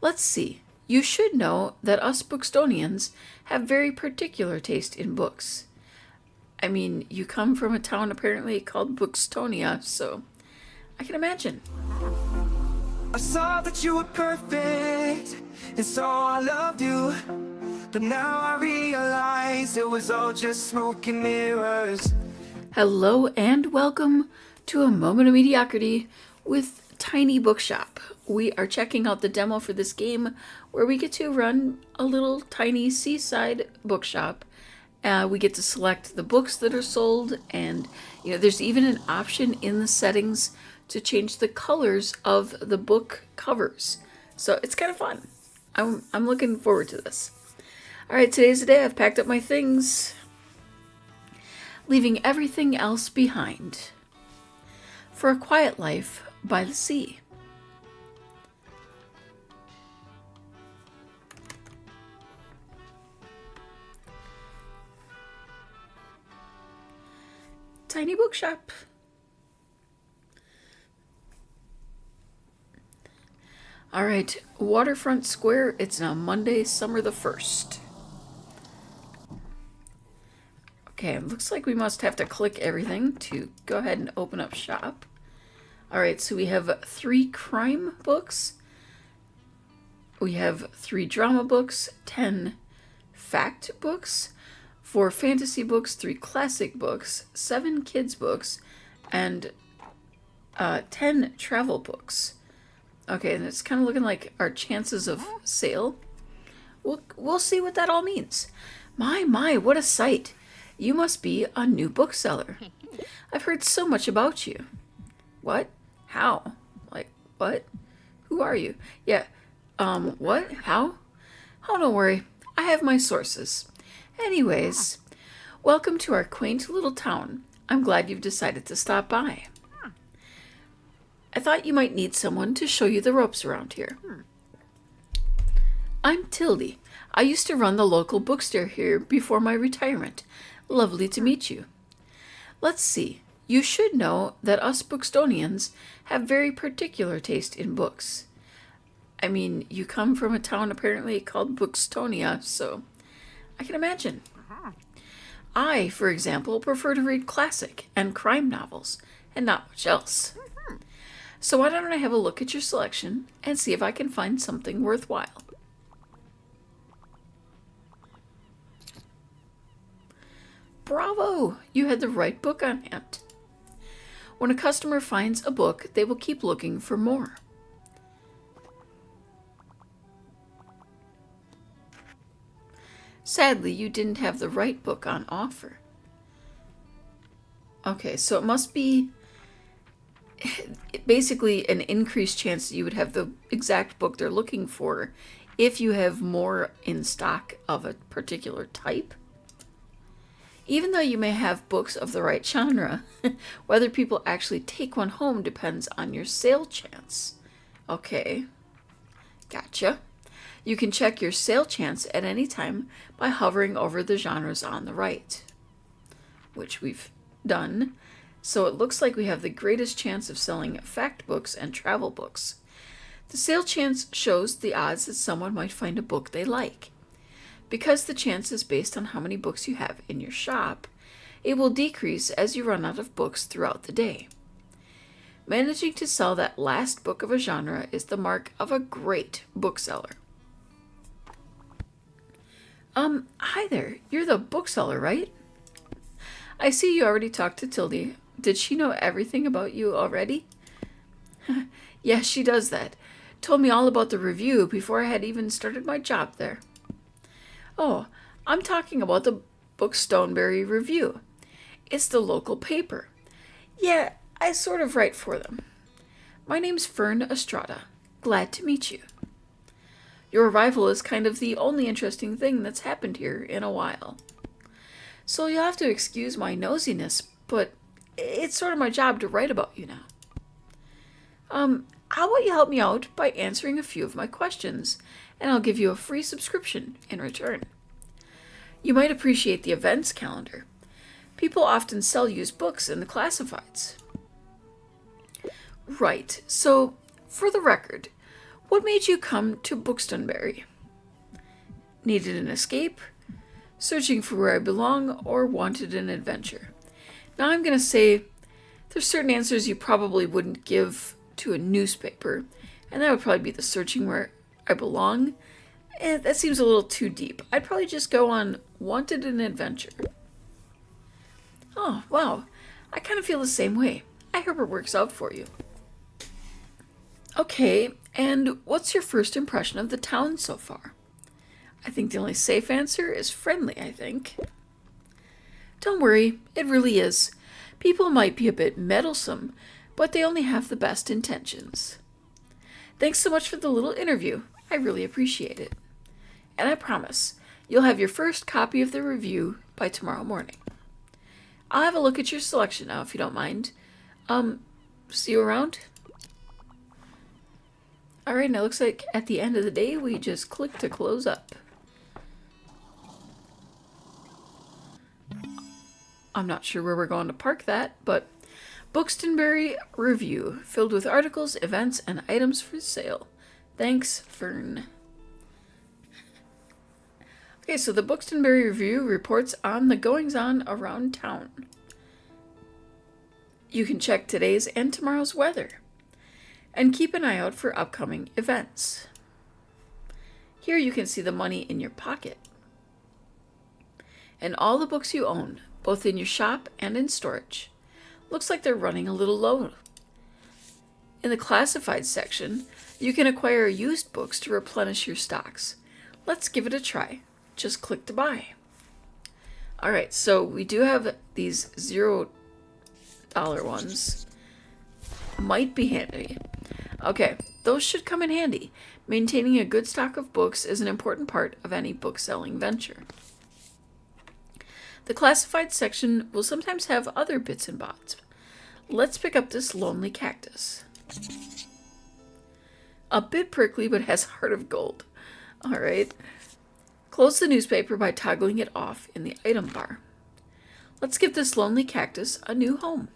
Let's see. You should know that us Bookstonians have very particular taste in books. I mean, you come from a town apparently called Bookstonia, so I can imagine. I saw that you were perfect, and so I loved you. But now I realize it was all just smoke and mirrors. Hello and welcome to a moment of mediocrity with Tiny Bookshop. We are checking out the demo for this game where we get to run a little tiny seaside bookshop. We get to select the books that are sold, and there's even an option in the settings to change the colors of the book covers. So it's kind of fun. I'm looking forward to this. All right, today's the day. I've packed up my things, leaving everything else behind for a quiet life by the sea. Tiny Bookshop. All right, Waterfront Square. It's now Monday, summer the 1st. Okay, looks like we must have to click everything to go ahead and open up shop. All right, so we have 3 crime books. We have 3 drama books, 10 fact books, 4 fantasy books, 3 classic books, 7 kids books, and 10 travel books. Okay, and it's kind of looking like our chances of sale. We'll see what that all means. My, what a sight. You must be a new bookseller. I've heard so much about you. What? How? Like, what? Who are you? Yeah, what? How? Oh, don't worry. I have my sources. Anyways, welcome to our quaint little town. I'm glad you've decided to stop by. I thought you might need someone to show you the ropes around here. I'm Tildy. I used to run the local bookstore here before my retirement. Lovely to meet you. Let's see. You should know that us Bookstonians have very particular taste in books. I mean, you come from a town apparently called Bookstonia, so I can imagine. I, for example, prefer to read classic and crime novels and not much else. So why don't I have a look at your selection and see if I can find something worthwhile. Bravo! You had the right book on hand. When a customer finds a book, they will keep looking for more. Sadly, you didn't have the right book on offer. Okay, so it must be basically an increased chance that you would have the exact book they're looking for if you have more in stock of a particular type. Even though you may have books of the right genre, whether people actually take one home depends on your sale chance. Okay, gotcha. You can check your sale chance at any time by hovering over the genres on the right, which we've done. So it looks like we have the greatest chance of selling fact books and travel books. The sale chance shows the odds that someone might find a book they like. Because the chance is based on how many books you have in your shop, it will decrease as you run out of books throughout the day. Managing to sell that last book of a genre is the mark of a great bookseller. Hi there. You're the bookseller, right? I see you already talked to Tildy. Did she know everything about you already? Yes, she does that. Told me all about the review before I had even started my job there. Oh, I'm talking about the Bookstonbury Review. It's the local paper. Yeah, I sort of write for them. My name's Fern Estrada. Glad to meet you. Your arrival is kind of the only interesting thing that's happened here in a while. So you'll have to excuse my nosiness, but it's sort of my job to write about you now. How about you help me out by answering a few of my questions, and I'll give you a free subscription in return. You might appreciate the events calendar. People often sell used books in the classifieds. Right, so for the record, What made you come to Bookstonbury? Needed an escape, searching for where I belong, or wanted an adventure? Now I'm going to say there's certain answers you probably wouldn't give to a newspaper, and that would probably be the searching where I belong. That seems a little too deep. I'd probably just go on wanted an adventure. Oh, wow. I kind of feel the same way. I hope it works out for you. Okay, and what's your first impression of the town so far? I think the only safe answer is friendly, I think. Don't worry, it really is. People might be a bit meddlesome, but they only have the best intentions. Thanks so much for the little interview. I really appreciate it. And I promise, you'll have your first copy of the review by tomorrow morning. I'll have a look at your selection now, if you don't mind. See you around? Alright, now it looks like at the end of the day, we just click to close up. I'm not sure where we're going to park that, but Bookstonbury review, filled with articles, events, and items for sale. Thanks, Fern. Okay, so the Bookstonbury review reports on the goings-on around town. You can check today's and tomorrow's weather, and keep an eye out for upcoming events. Here you can see the money in your pocket, and all the books you own, both in your shop and in storage. Looks like they're running a little low. In the classified section, you can acquire used books to replenish your stocks. Let's give it a try. Just click to buy. Alright, so we do have these $0 ones. Might be handy. Okay, those should come in handy. Maintaining a good stock of books is an important part of any book-selling venture. The classified section will sometimes have other bits and bobs. Let's pick up this lonely cactus. A bit prickly, but has heart of gold. Alright. Close the newspaper by toggling it off in the item bar. Let's give this lonely cactus a new home.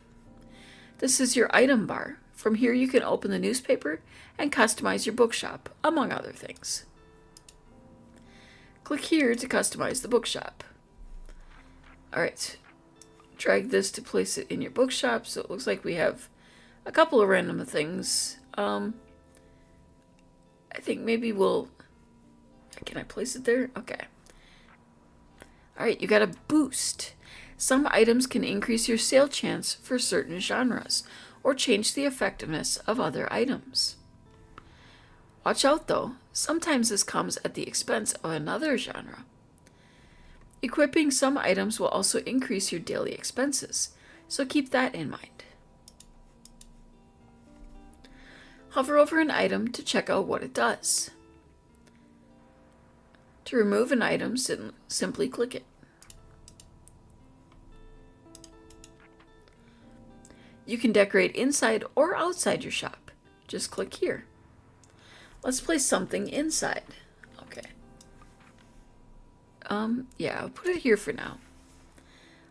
This is your item bar. From here you can open the newspaper and customize your bookshop, among other things. Click here to customize the bookshop. Alright, drag this to place it in your bookshop, so it looks like we have a couple of random things. I think maybe we'll... Can I place it there? Okay. Alright, you got a boost. Some items can increase your sale chance for certain genres, or change the effectiveness of other items. Watch out though, sometimes this comes at the expense of another genre. Equipping some items will also increase your daily expenses, so keep that in mind. Hover over an item to check out what it does. To remove an item, simply click it. You can decorate inside or outside your shop. Just click here. Let's place something inside. Okay. Yeah, I'll put it here for now.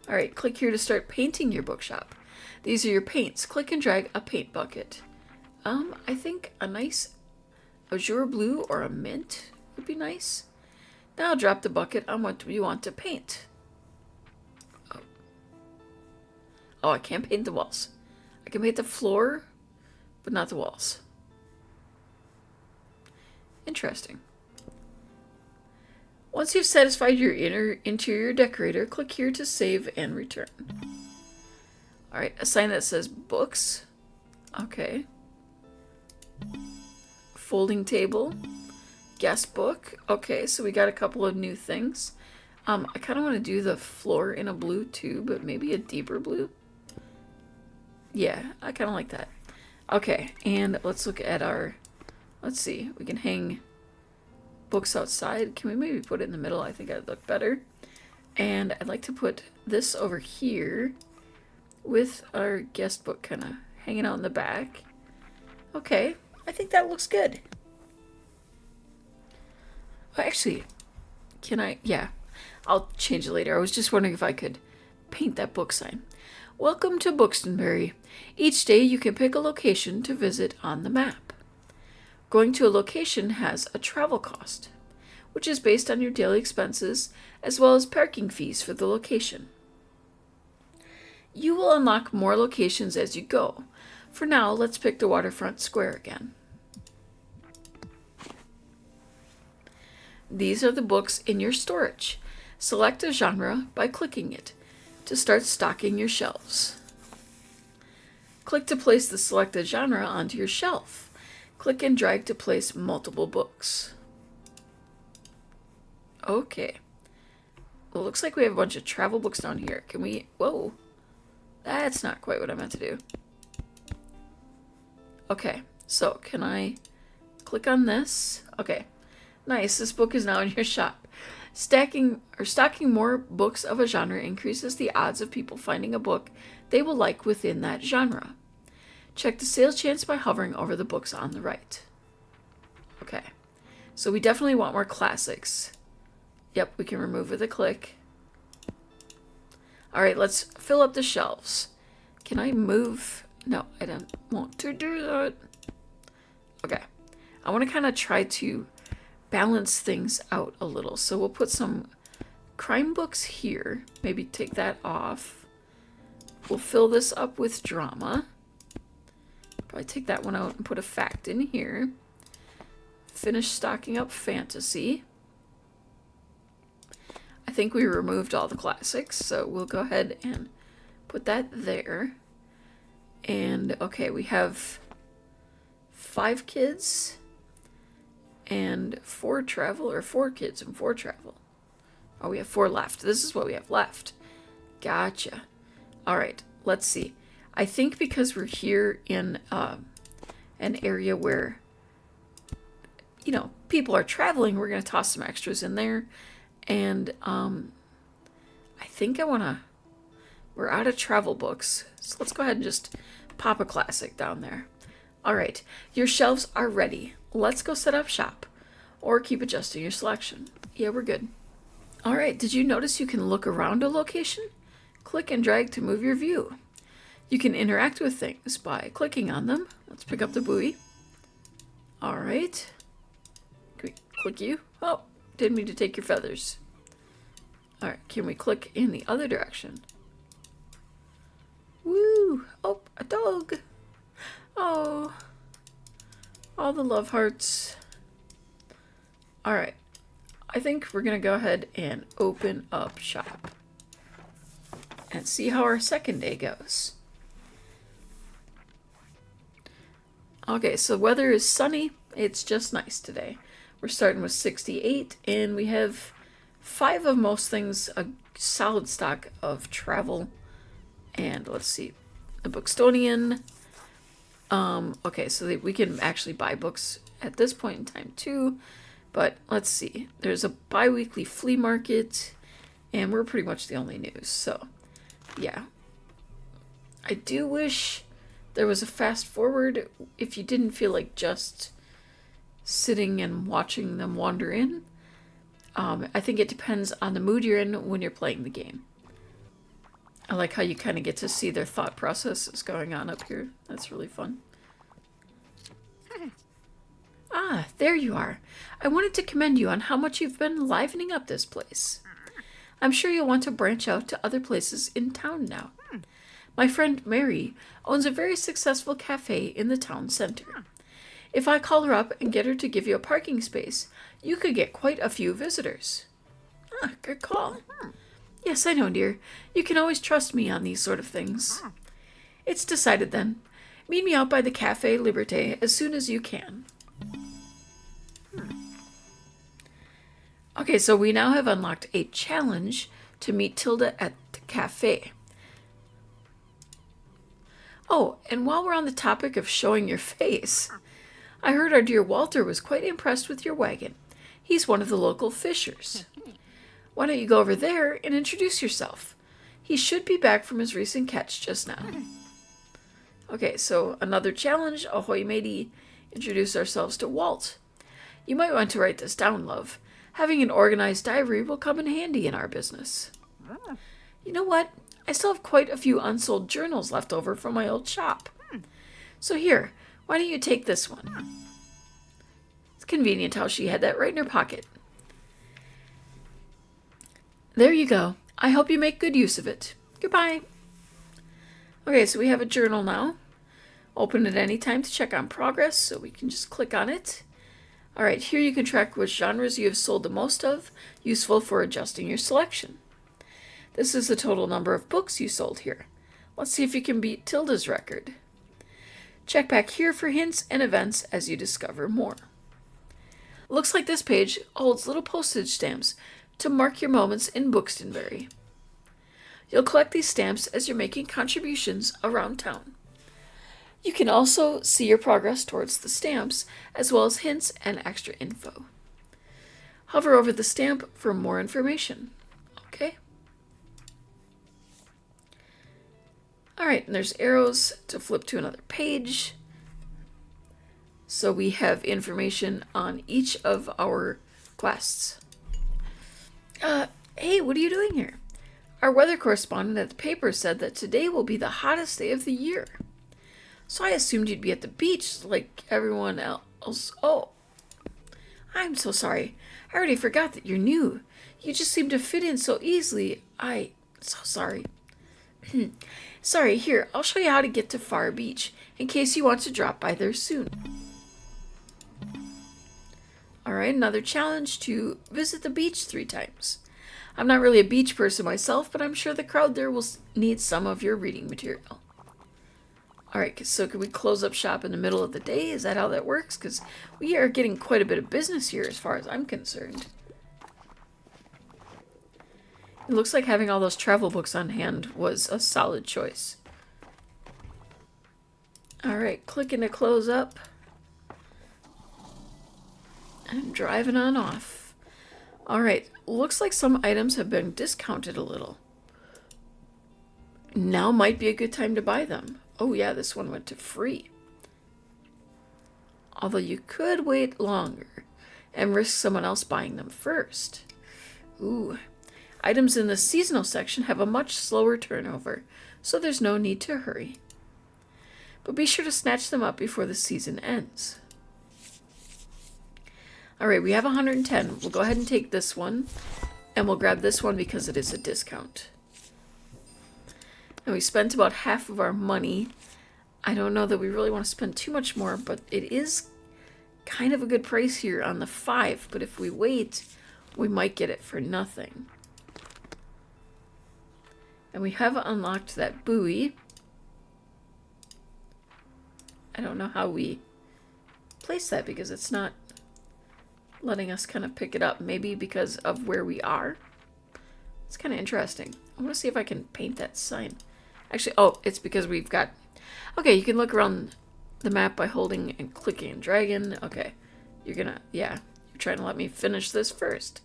Alright, click here to start painting your bookshop. These are your paints. Click and drag a paint bucket. I think a nice azure blue or a mint would be nice. Now drop the bucket on what you want to paint. Oh, I can't paint the walls. I can paint the floor, but not the walls. Interesting. Once you've satisfied your interior decorator, click here to save and return. Alright, a sign that says books. Okay. Folding table. Guest book. Okay, so we got a couple of new things. I kind of want to do the floor in a blue too, but maybe a deeper blue. Yeah, I kind of like that. Okay, and let's look at our... Let's see, we can hang books outside. Can we maybe put it in the middle? I think that'd look better. And I'd like to put this over here with our guest book kind of hanging out in the back. Okay, I think that looks good. Well, actually, can I? Yeah, I'll change it later. I was just wondering if I could paint that book sign. Welcome to Bookstonbury. Each day you can pick a location to visit on the map. going to a location has a travel cost, which is based on your daily expenses as well as parking fees for the location. You will unlock more locations as you go. For now, let's pick the waterfront square again. These are the books in your storage. Select a genre by clicking it to start stocking your shelves. Click to place the selected genre onto your shelf. Click and drag to place multiple books. Okay. Well, it looks like we have a bunch of travel books down here. Can we... Whoa. That's not quite what I meant to do. Okay. So, can I click on this? Okay. Nice. This book is now in your shop. Stocking more books of a genre increases the odds of people finding a book they will like within that genre. Check the sales chance by hovering over the books on the right. Okay. So we definitely want more classics. Yep, we can remove with a click. Alright, let's fill up the shelves. Can I move? No, I don't want to do that. Okay. I want to kind of try to balance things out a little. So we'll put some crime books here. Maybe take that off. We'll fill this up with drama. Probably take that one out and put a fact in here. Finish stocking up fantasy. I think we removed all the classics, so we'll go ahead and put that there. And okay, we have 5 kids and 4 travel, or 4 kids and 4 travel. Oh, we have 4 left. This is what we have left. Gotcha. All right, let's see. I think because we're here in an area where, you know, people are traveling, we're going to toss some extras in there. And I think we're out of travel books. So let's go ahead and just pop a classic down there. All right, your shelves are ready. Let's go set up shop or keep adjusting your selection. Yeah, we're good. All right, did you notice you can look around a location? Click and drag to move your view. You can interact with things by clicking on them. Let's pick up the buoy. All right. Can we click you? Oh, didn't mean to take your feathers. All right, can we click in the other direction? Woo! Oh, a dog. Oh, all the love hearts. All right, I think we're gonna go ahead and open up shop and see how our second day goes. Okay, so weather is sunny. It's just nice today. We're starting with 68, and we have 5 of most things, a solid stock of travel. And let's see, the Bookstonian. Okay, so we can actually buy books at this point in time too. But let's see, there's a bi-weekly flea market, and we're pretty much the only news. So, yeah. I do wish there was a fast forward if you didn't feel like just sitting and watching them wander in. I think it depends on the mood you're in when you're playing the game. I like how you kind of get to see their thought processes going on up here. That's really fun. Ah, there you are. I wanted to commend you on how much you've been livening up this place. I'm sure you'll want to branch out to other places in town now. My friend Mary owns a very successful cafe in the town center. If I call her up and get her to give you a parking space, you could get quite a few visitors. Ah, good call. Yes, I know, dear. You can always trust me on these sort of things. It's decided then. Meet me out by the Café Liberté as soon as you can. Okay, so we now have unlocked a challenge to meet Tilda at the cafe. Oh, and while we're on the topic of showing your face, I heard our dear Walter was quite impressed with your wagon. He's one of the local fishers. Why don't you go over there and introduce yourself? He should be back from his recent catch just now. Okay, so another challenge. Ahoy, matey. Introduce ourselves to Walt. You might want to write this down, love. Having an organized diary will come in handy in our business. You know what? I still have quite a few unsold journals left over from my old shop. So here, why don't you take this one? It's convenient how she had that right in her pocket. There you go. I hope you make good use of it. Goodbye. Okay, so we have a journal now. Open it any time to check on progress, so we can just click on it. Alright, here you can track which genres you have sold the most of, useful for adjusting your selection. This is the total number of books you sold here. Let's see if you can beat Tilda's record. Check back here for hints and events as you discover more. Looks like this page holds little postage stamps to mark your moments in Bookstonbury. You'll collect these stamps as you're making contributions around town. You can also see your progress towards the stamps, as well as hints and extra info. Hover over the stamp for more information. Okay. Alright, and there's arrows to flip to another page. So we have information on each of our quests. Hey, what are you doing here? Our weather correspondent at the paper said that today will be the hottest day of the year. So I assumed you'd be at the beach like everyone else. Oh, I'm so sorry. I already forgot that you're new. You just seem to fit in so easily. So sorry. Sorry, here, I'll show you how to get to Far Beach in case you want to drop by there soon. Alright, another challenge to visit the beach 3 times. I'm not really a beach person myself, but I'm sure the crowd there will need some of your reading material. Alright, so can we close up shop in the middle of the day? Is that how that works? Because we are getting quite a bit of business here as far as I'm concerned. It looks like having all those travel books on hand was a solid choice. Alright, clicking to close up. And driving on off. Alright, looks like some items have been discounted a little. Now might be a good time to buy them. Oh yeah, this one went to free. Although you could wait longer and risk someone else buying them first. Ooh. Items in the seasonal section have a much slower turnover, so there's no need to hurry. But be sure to snatch them up before the season ends. Alright, we have 110. We'll go ahead and take this one. And we'll grab this one because it is a discount. And we spent about half of our money. I don't know that we really want to spend too much more, but it is kind of a good price here on the 5. But if we wait, we might get it for nothing. And we have unlocked that buoy. I don't know how we place that because it's not letting us kind of pick it up. Maybe because of where we are. It's kind of interesting. I want to see if I can paint that sign. Actually, oh, it's because we've got... Okay, you can look around the map by holding and clicking and dragging. Okay, you're gonna... Yeah, you're trying to let me finish this first.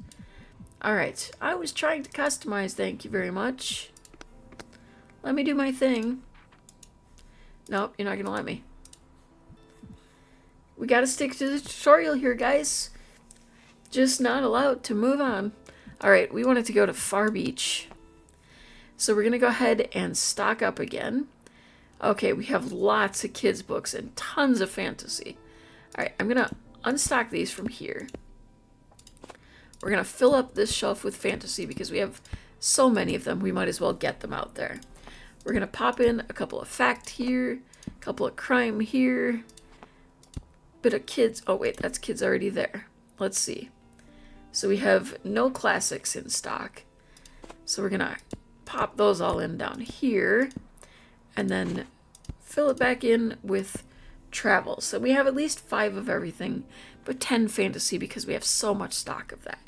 Alright, I was trying to customize, thank you very much. Let me do my thing. Nope, you're not gonna let me. We gotta stick to the tutorial here, guys. Just not allowed to move on. Alright, we wanted to go to Far Beach. So we're going to go ahead and stock up again. Okay, we have lots of kids' books and tons of fantasy. Alright, I'm going to unstock these from here. We're going to fill up this shelf with fantasy because we have so many of them, we might as well get them out there. We're going to pop in a couple of fact here, a couple of crime here, bit of kids. Oh wait, that's kids already there. Let's see. So we have no classics in stock. So we're going to pop those all in down here and then fill it back in with travel. So we have at least 5 of everything, but 10 fantasy because we have so much stock of that.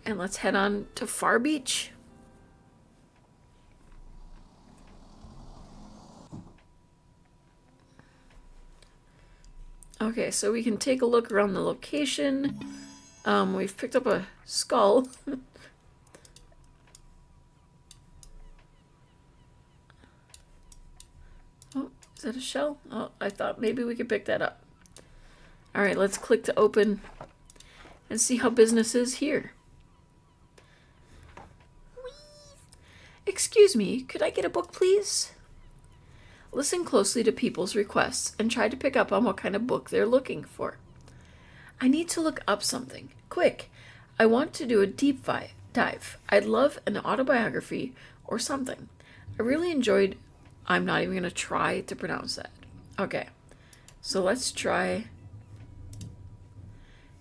And let's head on to Far Beach. Okay, so we can take a look around the location. We've picked up a skull. Oh, is that a shell? Oh, I thought maybe we could pick that up. Alright, let's click to open and see how business is here. Excuse me, could I get a book, please? Listen closely to people's requests and try to pick up on what kind of book they're looking for. I need to look up something. Quick! I want to do a deep dive. I'd love an autobiography or something. I really enjoyed... I'm not even going to try to pronounce that. Okay, so let's try...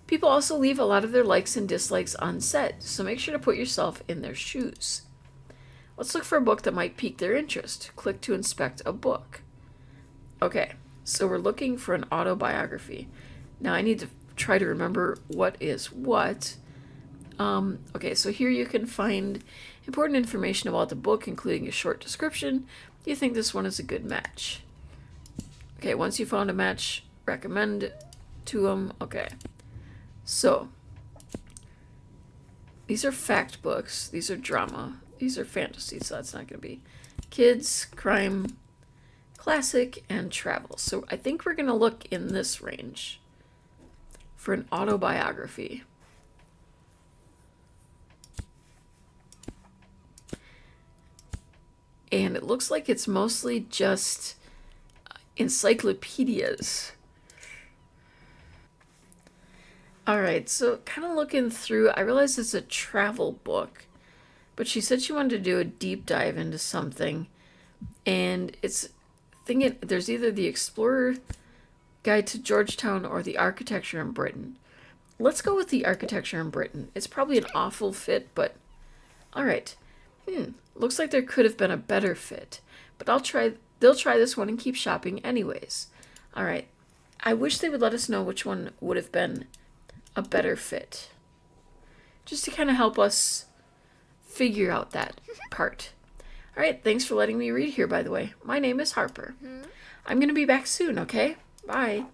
People also leave a lot of their likes and dislikes unsaid, so make sure to put yourself in their shoes. Let's look for a book that might pique their interest. Click to inspect a book. Okay, so we're looking for an autobiography. Now I need to try to remember what is what. Okay, so here you can find important information about the book, including a short description. Do you think this one is a good match? Okay, once you found a match, recommend to them. Okay, so these are fact books. These are drama. These are fantasy, so that's not going to be kids, crime, classic, and travel. So I think we're going to look in this range for an autobiography. And it looks like it's mostly just encyclopedias. Alright, so kind of looking through, I realize it's a travel book. But she said she wanted to do a deep dive into something. And it's thinking there's either the Explorer Guide to Georgetown or the Architecture in Britain. Let's go with the Architecture in Britain. It's probably an awful fit, but alright. Looks like there could have been a better fit. But they'll try this one and keep shopping anyways. Alright. I wish they would let us know which one would have been a better fit. Just to kind of help us figure out that part. All right, thanks for letting me read here, by the way. My name is Harper. I'm going to be back soon, okay? Bye.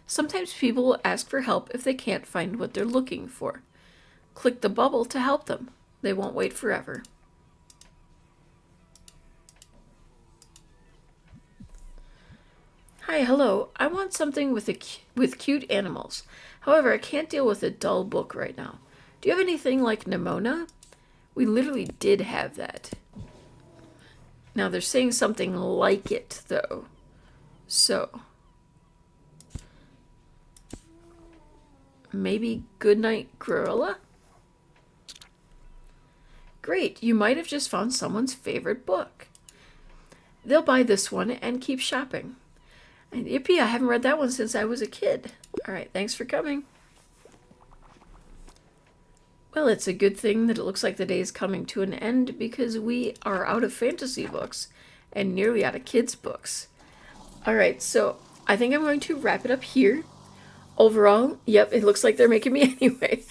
Sometimes people will ask for help if they can't find what they're looking for. Click the bubble to help them. They won't wait forever. Hi, hello. I want something with cute animals. However, I can't deal with a dull book right now. Do you have anything like Nimona? We literally did have that. Now they're saying something like it, though. So. Maybe Goodnight Gorilla? Great, you might have just found someone's favorite book. They'll buy this one and keep shopping. And yippee, I haven't read that one since I was a kid. Alright, thanks for coming. Well, it's a good thing that it looks like the day is coming to an end because we are out of fantasy books and nearly out of kids' books. Alright, so I think I'm going to wrap it up here. Overall, yep, it looks like they're making me anyway.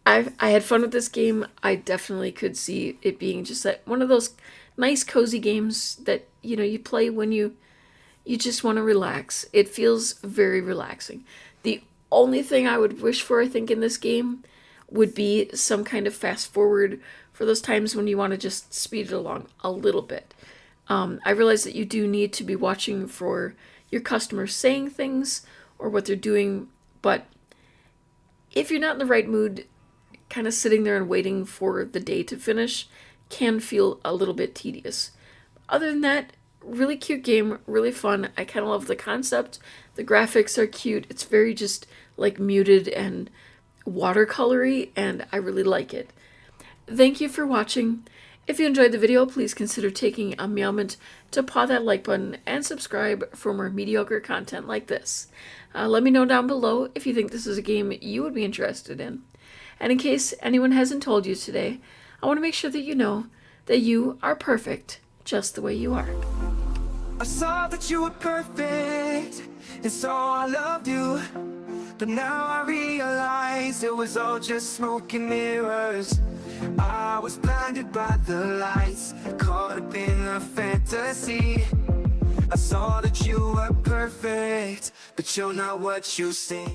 I had fun with this game. I definitely could see it being just that one of those nice cozy games that, you know, you play when you just want to relax. It feels very relaxing. The only thing I would wish for, I think, in this game would be some kind of fast forward for those times when you want to just speed it along a little bit. I realize that you do need to be watching for your customers saying things or what they're doing, but if you're not in the right mood, kind of sitting there and waiting for the day to finish can feel a little bit tedious. Other than that, really cute game, really fun. I kind of love the concept. The graphics are cute. It's very just like muted and watercolory, and I really like it. Thank you for watching. If you enjoyed the video, please consider taking a moment to paw that like button and subscribe for more mediocre content like this. Let me know down below if you think this is a game you would be interested in. And in case anyone hasn't told you today, I want to make sure that you know that you are perfect just the way you are. I saw that you were perfect, and so I loved you. But now I realize it was all just smoke and mirrors. I was blinded by the lights, caught up in a fantasy. I saw that you were perfect, but you're not what you seem.